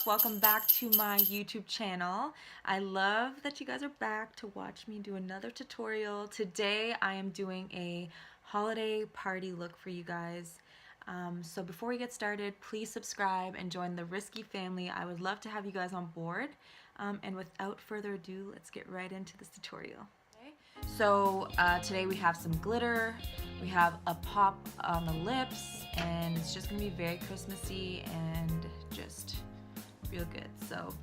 girls, welcome back to my YouTube channel. I love that you guys are back to watch me do another tutorial. Today I am doing a holiday party look for you guys. So before we get started, please subscribe and join the Rizky family. I would love to have you guys on board. And without further ado, let's get right into this tutorial. So today we have some glitter, we have a pop on the lips, and it's just gonna be very Christmassy and just real good. So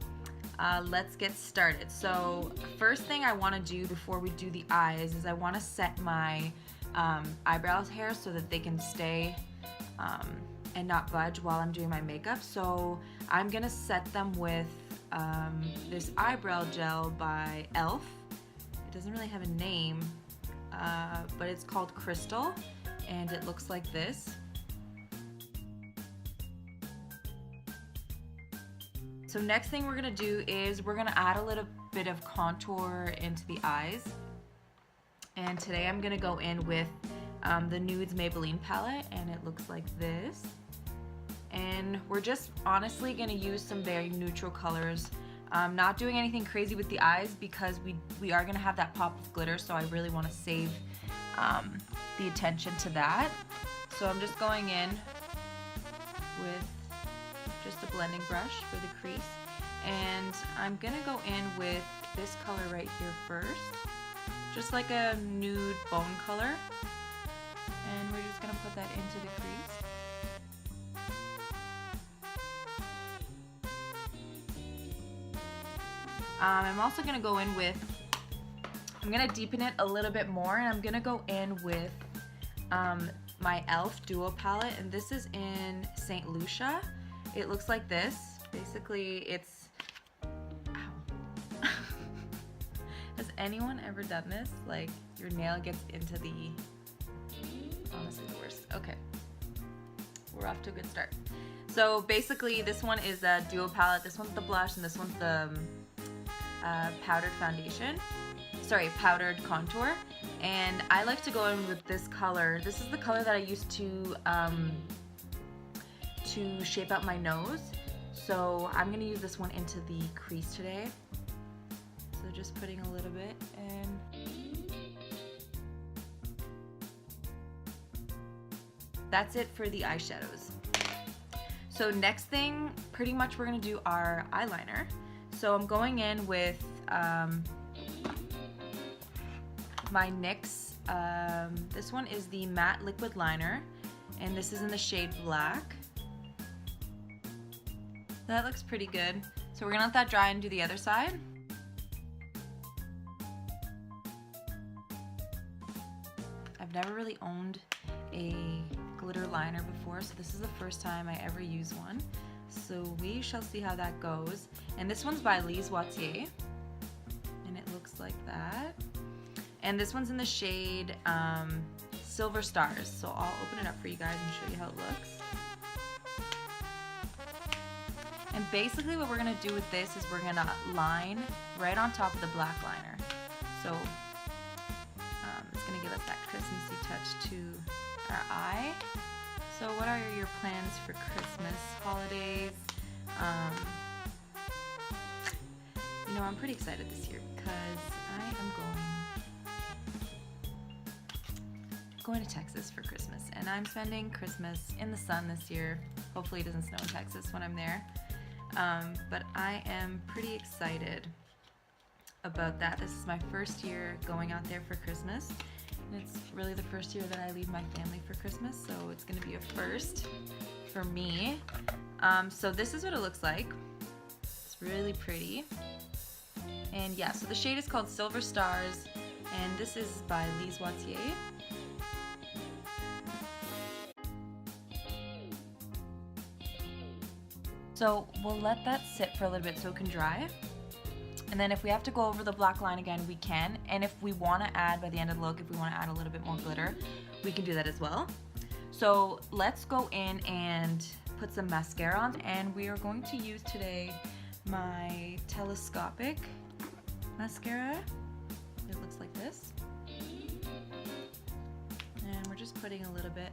let's get started. So first thing I want to do before we do the eyes is I want to set my eyebrows hair so that they can stay and not budge while I'm doing my makeup. So I'm gonna set them with this eyebrow gel by e.l.f. It doesn't really have a name, but it's called Crystal, and it looks like this. So next thing we're gonna do is we're gonna add a little bit of contour into the eyes. And today I'm gonna go in with the Nudes Maybelline palette, and it looks like this. And we're just honestly gonna use some very neutral colors. Not doing anything crazy with the eyes because we are gonna have that pop of glitter, so I really wanna save the attention to that. So I'm just going in with just a blending brush for the crease, and I'm gonna go in with this color right here first, just like a nude bone color, and we're just gonna put that into the crease. I'm also gonna go in with, I'm gonna deepen it a little bit more, and I'm gonna go in with my e.l.f. Duo palette, and this is in St. Lucia. It looks like this. Basically, it's, ow. Has anyone ever done this? Like, your nail gets into the, honestly the worst. Okay, we're off to a good start. So basically, this one is a duo palette. This one's the blush, and this one's the powdered foundation. Sorry, powdered contour. And I like to go in with this color. This is the color that I used to shape out my nose. So I'm gonna use this one into the crease today. So just putting a little bit in. That's it for the eyeshadows. So next thing, pretty much we're gonna do our eyeliner. So I'm going in with my NYX, this one is the matte liquid liner, and this is in the shade Black. That looks pretty good. So we're gonna let that dry and do the other side. I've never really owned a glitter liner before, so this is the first time I ever use one. So we shall see how that goes. And this one's by Lise Wattier, and it looks like that. And this one's in the shade Silver Stars. So I'll open it up for you guys and show you how it looks. And basically what we're gonna do with this is we're gonna line right on top of the black liner. So it's gonna give us that Christmassy touch to our eye. So what are your plans for Christmas, holidays? You know, I'm pretty excited this year because I am going to Texas for Christmas, and I'm spending Christmas in the sun this year. Hopefully it doesn't snow in Texas when I'm there. But I am pretty excited about that. This is my first year going out there for Christmas. And it's really the first year that I leave my family for Christmas, so it's gonna be a first for me. So this is what it looks like. It's really pretty. And yeah, so the shade is called Silver Stars, and this is by Lise Wattier. So we'll let that sit for a little bit so it can dry. And then if we have to go over the black line again, we can. And if we want to add, by the end of the look, if we want to add a little bit more glitter, we can do that as well. So let's go in and put some mascara on. And we are going to use today my telescopic mascara. It looks like this. And we're just putting a little bit.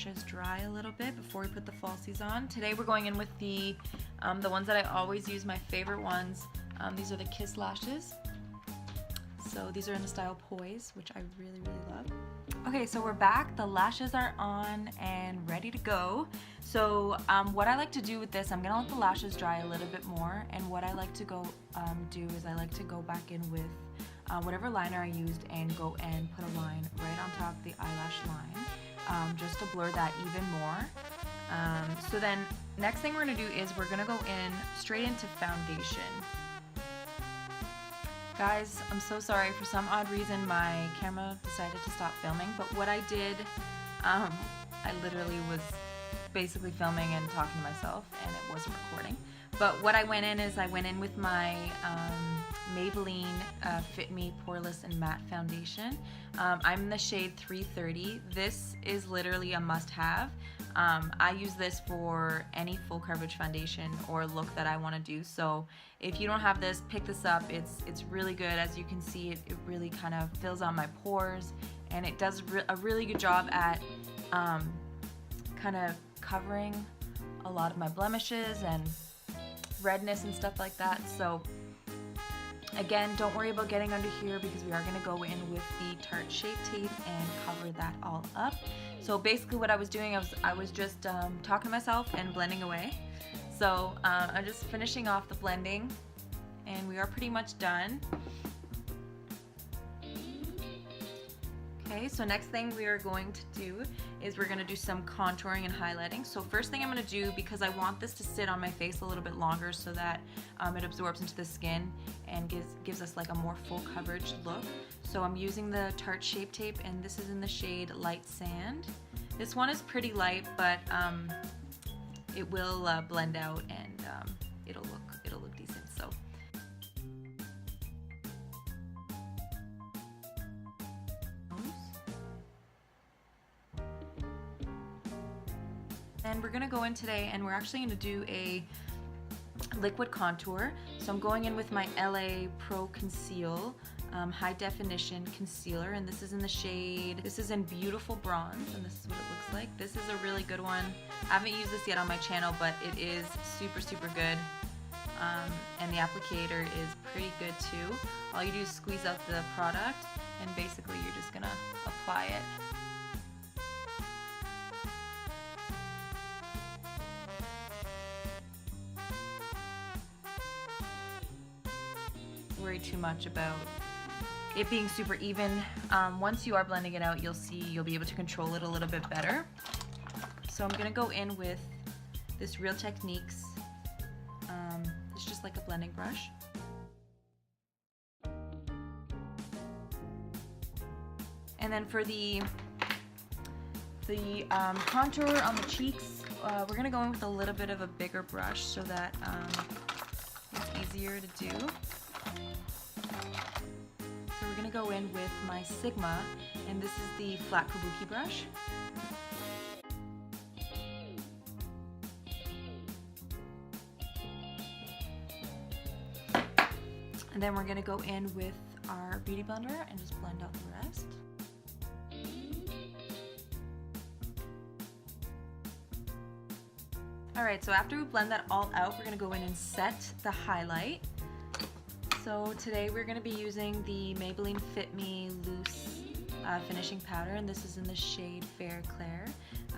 Just dry a little bit before we put the falsies on. Today we're going in with the ones that I always use, my favorite ones. These are the Kiss lashes. So these are in the style Poise, which I really, really love. Okay, so we're back. The lashes are on and ready to go. So what I like to do with this, I'm gonna let the lashes dry a little bit more, and what I like to go do is I like to go back in with whatever liner I used and go and put a line right on top of the eyelash line, just to blur that even more. So then next thing we're gonna do is we're gonna go in straight into foundation. Guys, I'm so sorry, for some odd reason my camera decided to stop filming, but what I did, I literally was basically filming and talking to myself and it wasn't recording. But what I went in is I went in with my Maybelline Fit Me Poreless and Matte Foundation. I'm in the shade 330. This is literally a must-have. I use this for any full coverage foundation or look that I want to do. So if you don't have this, pick this up. It's really good. As you can see, it really kind of fills out my pores, and it does a really good job at kind of covering a lot of my blemishes and redness and stuff like that. So again, don't worry about getting under here because we are going to go in with the Tarte Shape Tape and cover that all up. So basically what I was doing, I was just talking to myself and blending away. So I'm just finishing off the blending and we are pretty much done. Okay, so next thing we are going to do is we're going to do some contouring and highlighting. So first thing I'm going to do, because I want this to sit on my face a little bit longer so that it absorbs into the skin and gives us like a more full coverage look. So I'm using the Tarte Shape Tape, and this is in the shade Light Sand. This one is pretty light, but it will blend out and it'll look decent. So and we're gonna go in today and we're actually gonna do a liquid contour. So I'm going in with my LA Pro Conceal High Definition Concealer, and this is in the shade, this is in Beautiful Bronze, and this is what it looks like. This is a really good one. I haven't used this yet on my channel, but it is super, super good. And the applicator is pretty good too. All you do is squeeze out the product, and basically you're just gonna apply it. Worry too much about it being super even. Once you are blending it out, you'll see you'll be able to control it a little bit better. So I'm gonna go in with this Real Techniques. It's just like a blending brush. And then for the contour on the cheeks, we're gonna go in with a little bit of a bigger brush so that it's easier to do. So we're gonna go in with my Sigma, and this is the flat kabuki brush. And then we're gonna go in with our Beauty Blender and just blend out the rest. Alright, so after we blend that all out, we're gonna go in and set the highlight. So today we're going to be using the Maybelline Fit Me Loose Finishing Powder, and this is in the shade Fair Clair.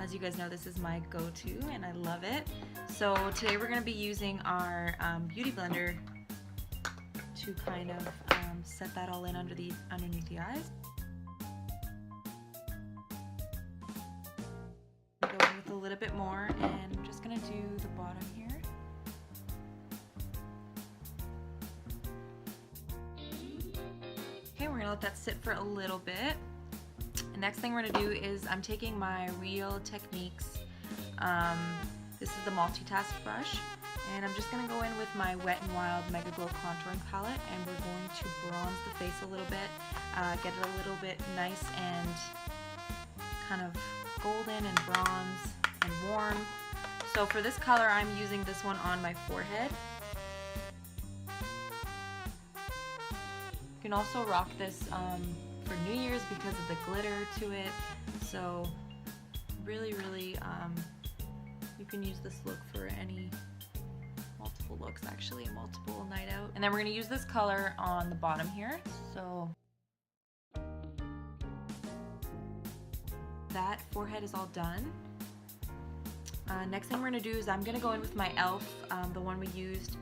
As you guys know, this is my go-to and I love it. So today we're going to be using our Beauty Blender to kind of set that all in underneath the eyes. Go in with a little bit more, and I'm just going to do the bottom here. We're gonna let that sit for a little bit. The next thing we're gonna do is I'm taking my Real Techniques, this is the multitask brush, and I'm just gonna go in with my Wet n Wild Megaglo contouring palette, and we're going to bronze the face a little bit, get it a little bit nice and kind of golden and bronze and warm. So for this color, I'm using this one on my forehead. You can also rock this for New Year's because of the glitter to it. So really, you can use this look for any multiple looks, actually, multiple night out. And then we're gonna use this color on the bottom here. So that forehead is all done. Next thing we're gonna do is I'm gonna go in with my e.l.f, the one we used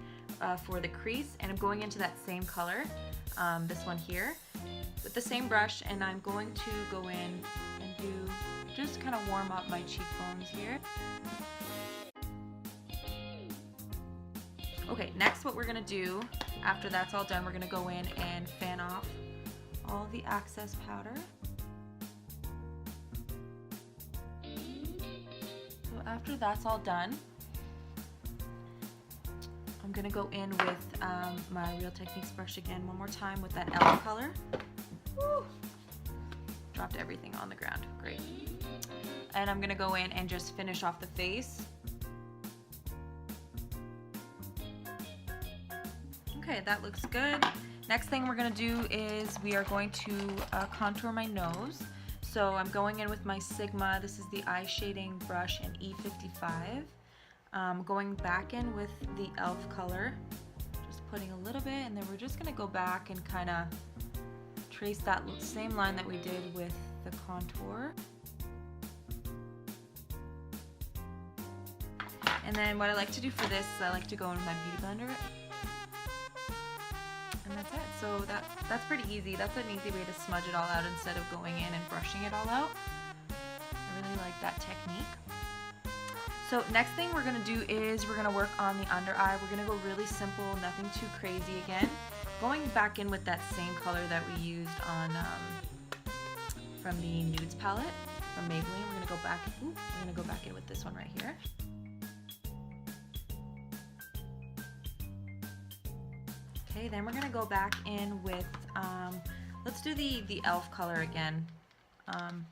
for the crease, and I'm going into that same color, this one here, with the same brush, and I'm going to go in and do, just kind of warm up my cheekbones here. Okay, next what we're gonna do, after that's all done, we're gonna go in and fan off all the excess powder. So after that's all done, I'm gonna go in with my Real Techniques brush again one more time with that e.l.f. color. Woo! Dropped everything on the ground, great. And I'm gonna go in and just finish off the face. Okay, that looks good. Next thing we're gonna do is we are going to contour my nose. So I'm going in with my Sigma, this is the eye shading brush in E55. Going back in with the e.l.f. color, just putting a little bit, and then we're just gonna go back and kind of trace that same line that we did with the contour. And then what I like to do for this is I like to go in with my beauty blender. And that's it. So that's pretty easy. That's an easy way to smudge it all out instead of going in and brushing it all out. I really like that technique. So next thing we're gonna do is we're gonna work on the under eye. We're gonna go really simple, nothing too crazy again. Going back in with that same color that we used on from the Nudes palette from Maybelline. We're gonna go back in with this one right here. Okay, then we're gonna go back in with let's do the e.l.f. color again. And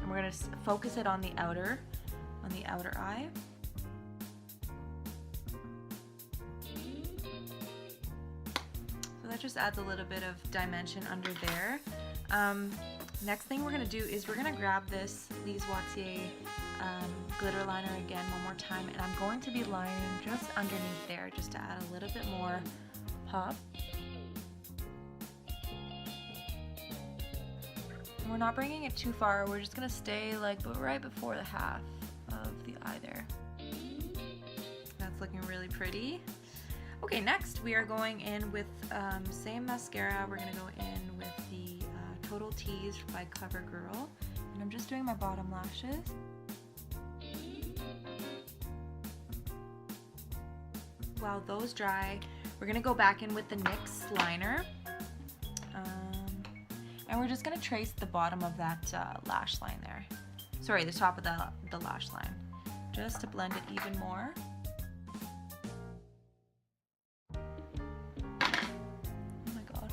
we're gonna focus it on the outer eye. So that just adds a little bit of dimension under there. Next thing we're gonna do is we're gonna grab these Wattier glitter liner again one more time, and I'm going to be lining just underneath there just to add a little bit more pop. And we're not bringing it too far, we're just gonna stay like right before the half of the eye there. That's looking really pretty. Okay, next we are going in with same mascara. We're gonna go in with the Total Tease by CoverGirl, and I'm just doing my bottom lashes. While those dry, we're gonna go back in with the NYX liner, and we're just gonna trace the bottom of that lash line there. Sorry, the top of the lash line, just to blend it even more. Oh my god.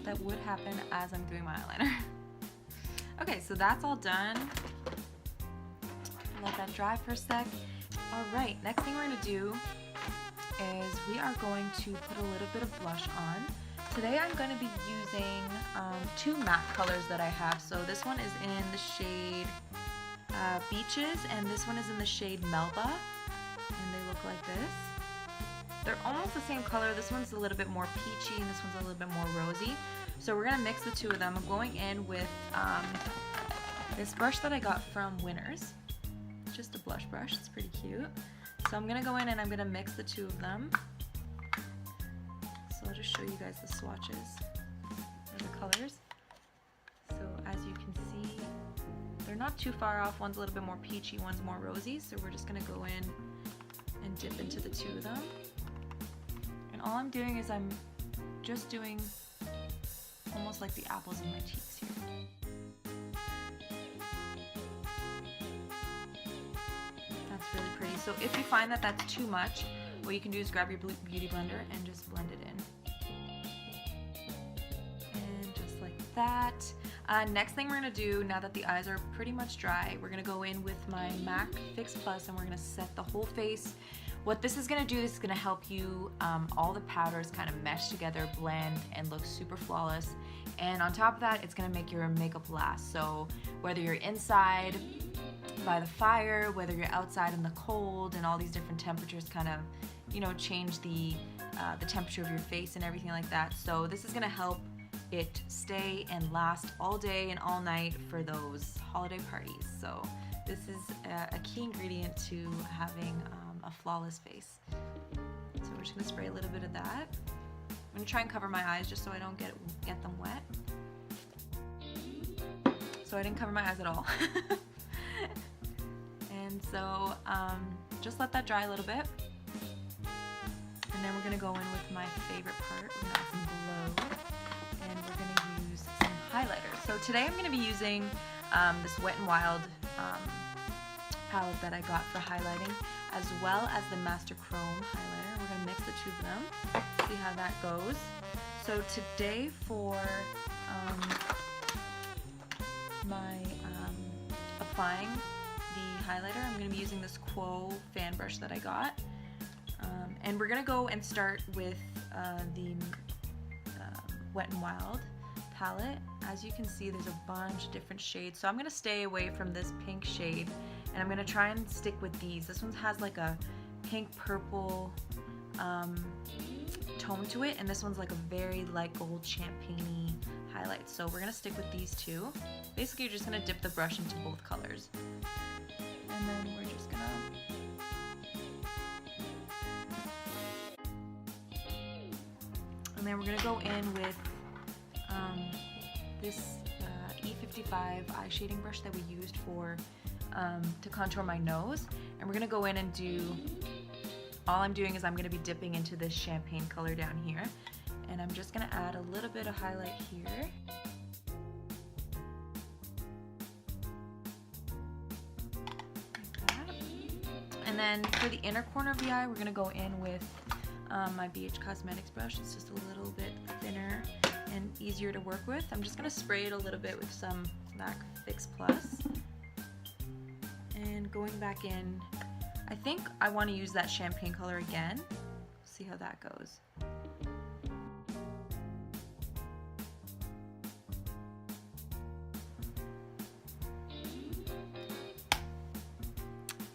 That would happen as I'm doing my eyeliner. Okay, so that's all done. Let that dry for a sec. Alright, next thing we're going to do is we are going to put a little bit of blush on. Today I'm going to be using two matte colors that I have. So this one is in the shade Beaches, and this one is in the shade Melba, and they look like this. They're almost the same color. This one's a little bit more peachy and this one's a little bit more rosy. So we're going to mix the two of them. I'm going in with this brush that I got from Winners. Just a blush brush, it's pretty cute. So I'm gonna go in and I'm gonna mix the two of them. So I'll just show you guys the swatches of the colors. So as you can see, they're not too far off. One's a little bit more peachy, one's more rosy. So we're just gonna go in and dip into the two of them. And all I'm doing is I'm just doing almost like the apples in my cheeks here. That's really pretty. So if you find that that's too much, what you can do is grab your beauty blender and just blend it in. And just like that. Next thing we're going to do, now that the eyes are pretty much dry, we're going to go in with my MAC Fix Plus and we're going to set the whole face. What this is going to do is going to help you, all the powders kind of mesh together, blend, and look super flawless. And on top of that, it's gonna make your makeup last. So whether you're inside by the fire, whether you're outside in the cold, and all these different temperatures kind of, you know, change the temperature of your face and everything like that. So this is gonna help it stay and last all day and all night for those holiday parties. So this is a key ingredient to having a flawless face. So we're just gonna spray a little bit of that. I'm gonna try and cover my eyes just so I don't get them wet. So I didn't cover my eyes at all. And so just let that dry a little bit. And then we're gonna go in with my favorite part. We're gonna add some glow. And we're gonna use some highlighters. So today I'm gonna be using this Wet n Wild palette that I got for highlighting, as well as the Master Chrome highlighter. We're gonna mix the two of them, see how that goes. So today for my applying the highlighter, I'm gonna be using this Quo fan brush that I got. And we're gonna go and start with the Wet n Wild palette. As you can see, there's a bunch of different shades. So I'm gonna stay away from this pink shade, and I'm gonna try and stick with these. This one has like a pink purple tone to it, and this one's like a very light gold champagne-y highlight. So we're gonna stick with these two. Basically, you're just gonna dip the brush into both colors. And then we're just gonna we're gonna go in with this E55 eye shading brush that we used for to contour my nose, and we're gonna go in and do, all I'm doing is I'm gonna be dipping into this champagne color down here, and I'm just gonna add a little bit of highlight here. Like that. And then for the inner corner of the eye, we're gonna go in with my BH Cosmetics brush. It's just a little bit thinner and easier to work with. I'm just gonna spray it a little bit with some MAC Fix Plus. And going back in, I think I want to use that champagne color again. See how that goes.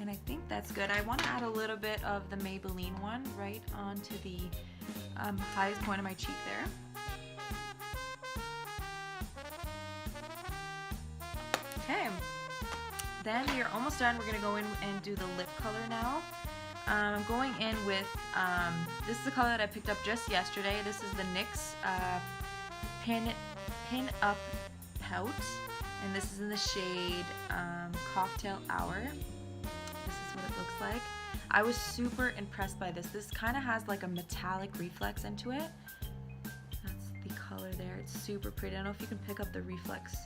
And I think that's good. I want to add a little bit of the Maybelline one right onto the highest point of my cheek there. Okay, then we are almost done. We're gonna go in and do the lip color now. I'm going in with, this is the color that I picked up just yesterday. This is the NYX Pin Up Pout, and this is in the shade Cocktail Hour. This is what it looks like. I was super impressed by this. This kind of has like a metallic reflex into it. That's the color there. It's super pretty. I don't know if you can pick up the reflex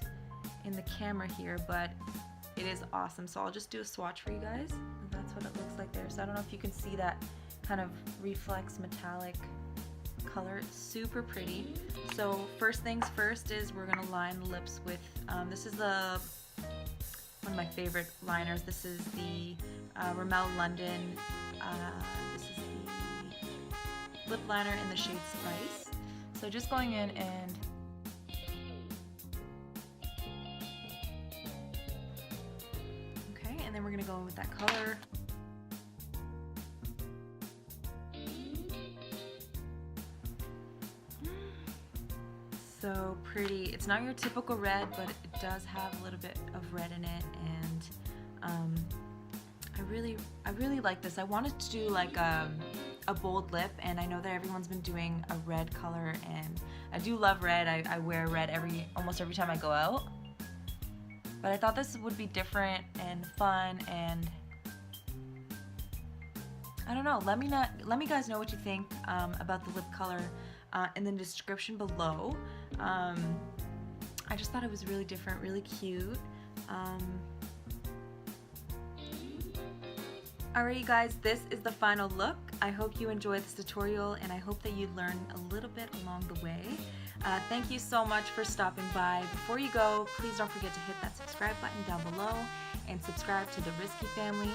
in the camera here, but it is awesome. So I'll just do a swatch for you guys. And that's what it looks like there. So I don't know if you can see that kind of reflex metallic color. It's super pretty. So first things first is we're gonna line the lips with, this is one of my favorite liners. This is the Rimmel London, this is the lip liner in the shade Spice. So just going in and then we're gonna go in with that color. So pretty. It's not your typical red, but it does have a little bit of red in it, and I really like this. I wanted to do like a bold lip, and I know that everyone's been doing a red color, and I do love red. I wear red almost every time I go out. But I thought this would be different and fun, and I don't know. Let me guys know what you think about the lip color in the description below. I just thought it was really different, really cute. Alright you guys, this is the final look. I hope you enjoyed this tutorial, and I hope that you learned a little bit along the way. Thank you so much for stopping by. Before you go, please don't forget to hit that subscribe button down below and subscribe to the Rizky family.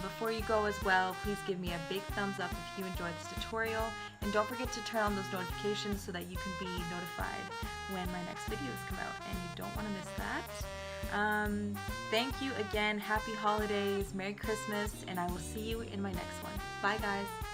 Before you go as well, please give me a big thumbs up if you enjoyed this tutorial, and don't forget to turn on those notifications so that you can be notified when my next videos come out, and you don't want to miss that. Thank you again, happy holidays, Merry Christmas, and I will see you in my next one. Bye guys!